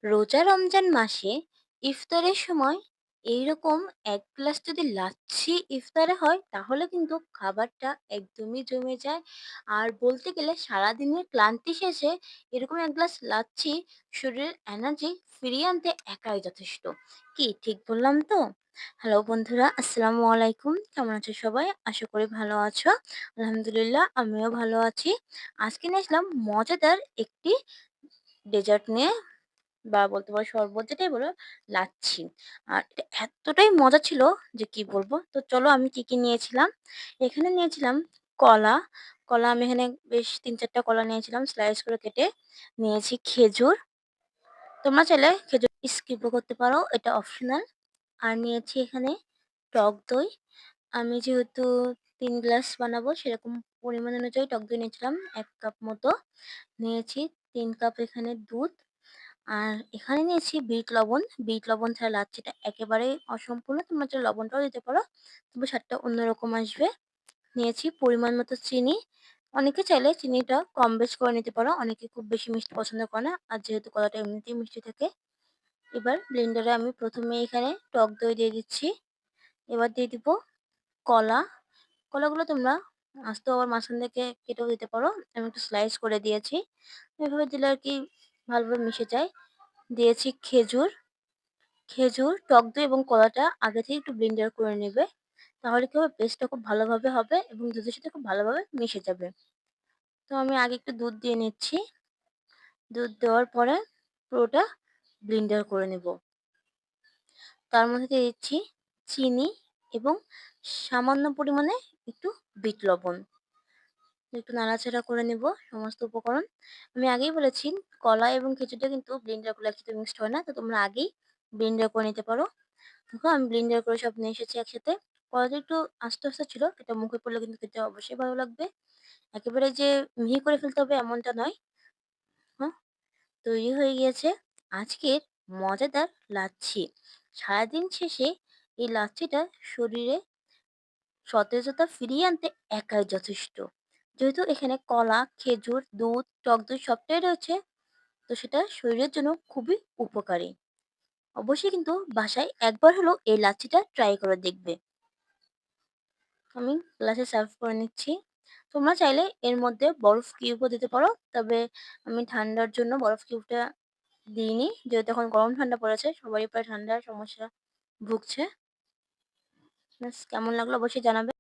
রোজা রমজান মাসে ইফতারের সময় এইরকম ১ গ্লাস যদি লাচ্ছি ইফতারে হয় তাহলে কিন্তু খাবারটা একদমই জমে যায়। আর বলতে গেলে সারাদিনের ক্লান্তি শেষে এরকম ১ গ্লাস লাচ্ছি শরীরের এনার্জি ফিরিয়ে আনতে একাই যথেষ্ট। কি ঠিক বললাম তো? হ্যালো বন্ধুরা, আসসালামু আলাইকুম। কেমন আছো সবাই? আশা করি ভালো আছো। আলহামদুলিল্লাহ আমিও ভালো আছি। আজকে নিয়ে আসলাম মজাদার একটি ডেজার্ট নিয়ে বা বলতে পারো শরবত যেটাই বলো, লাচ্ছি। আর এটা এতটাই মজা ছিল যে কি বলবো। তো চলো আমি কি নিয়েছিলাম। এখানে নিয়েছিলাম কলা। কলা আমি এখানে বেশ ৩-৪ টা কলা নিয়েছিলাম স্লাইস করে কেটে। নিয়েছি খেজুর। তোমরা চাইলে খেজুর স্কিপও করতে পারো, এটা অপশনাল। আর নিয়েছি এখানে টক দই। আমি যেহেতু ৩ গ্লাস বানাবো সেরকম পরিমাণ অনুযায়ী টক দই নিয়েছিলাম ১ কাপ মতো। নিয়েছি ৩ কাপ এখানে দুধ। আর এখানে নিয়েছি বিট লবণ। বিট লবণ ছাড়া লাচ্ছিটা একেবারেই অসম্পূর্ণ। তোমরা চাইলে লবণটাও দিতে পারো। তবে স্বাদটা অন্যরকম আসবে। নিয়েছি পরিমাণ মতো চিনি। অনেকে চাইলে চিনিটা কম বেশ করে নিতে পারো। অনেকে খুব বেশি মিষ্টি পছন্দ করে না। আর যেহেতু কলাটা এমনিতেই মিষ্টি থাকে। এবার ব্লেন্ডারে আমি ১ম এ এখানে টক দই দিয়ে দিচ্ছি। এবার দিয়ে দিব কলা। কলাগুলো তোমরা আস্ত আবার মাঝখান থেকে কেটেও দিতে পারো। আমি একটু স্লাইস করে দিয়েছি। এভাবে দিলে আরকি ভালোভাবে মিশে যায়। দিয়েছি খেজুর। খেজুর, টক দই এবং কলাটা আগে থেকে একটু ব্লেন্ডার করে নেবে। তাহলে কি হবে, পেস্টটা খুব ভালোভাবে হবে এবং দুধের সাথে খুব ভালোভাবে মিশে যাবে। তো আমি আগে একটু দুধ দিয়ে নিচ্ছি। দুধ দেওয়ার পরে পুরোটা ব্লেন্ডার করে নেব। তার মধ্যে দিয়ে দিচ্ছি চিনি এবং সামান্য পরিমাণে একটু বিট লবণ। একটু নাড়াচাড়া করে নেব সমস্ত উপকরণ। আমি আগেই বলেছি কলা এবং খেজুরটা কিন্তু ব্লেন্ডার করলে একসাথে মিক্সড হয় না। তো তোমরা আগেই ব্লেন্ডার করে নিতে পারো। দেখো আমি ব্লেন্ডার করে সব নিয়ে এসেছি একসাথে। কলাটা একটু আস্তে ছিল। এটা মুখে পড়লে কিন্তু খেতে অবশ্যই ভালো লাগবে। একেবারে যে মিহি করে ফেলতে হবে এমনটা নয়। হ্যাঁ? তৈরি হয়ে গিয়েছে আজকের মজাদার লাচ্ছি। সারাদিন শেষে এই লাচ্ছিটা শরীরে সতেজতা ফিরিয়ে আনতে একাই যথেষ্ট। যেহেতু এখানে কলা, খেজুর, দুধ, টক দই সবটাই রয়েছে, তো সেটা শরীরের জন্য খুবই উপকারী। অবশ্যই কিন্তু বাসায় একবার হলেও এই লাচ্ছিটা ট্রাই করে দেখবে। আমি গ্লাসে সার্ভ করে নিচ্ছি। তোমরা চাইলে এর মধ্যে বরফ কিউবও দিতে পারো। তবে আমি ঠান্ডার জন্য বরফ কিউবটা দিইনি। যেহেতু এখন গরম ঠান্ডা পড়েছে, সবারই প্রায় ঠান্ডার সমস্যা ভুগছে। ব্যাস কেমন লাগলো অবশ্যই জানাবে।